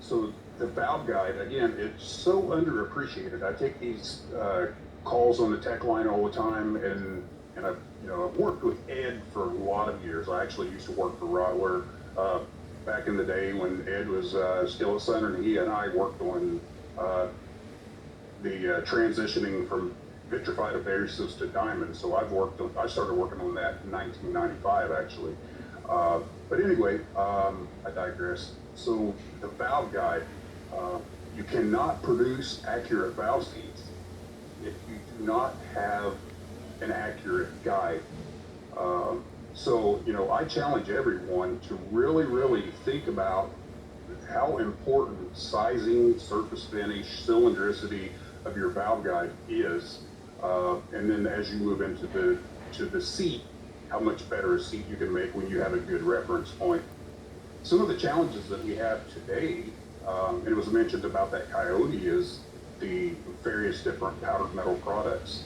So the valve guide, again, it's so underappreciated. I take these calls on the tech line all the time, and I've worked with Ed for a lot of years. I actually used to work for Rottler back in the day when Ed was still at Center, and he and I worked on the transitioning from vitrified abrasives to diamond. So I started working on that in 1995 actually. But anyway, I digress. So the valve guide, you cannot produce accurate valve speeds if you do not have an accurate guide. So I challenge everyone to really think about how important sizing, surface finish, cylindricity of your valve guide is, and then as you move into the seat, how much better a seat you can make when you have a good reference point. Some of the challenges that we have today, and it was mentioned about that Coyote, is the various different powdered metal products.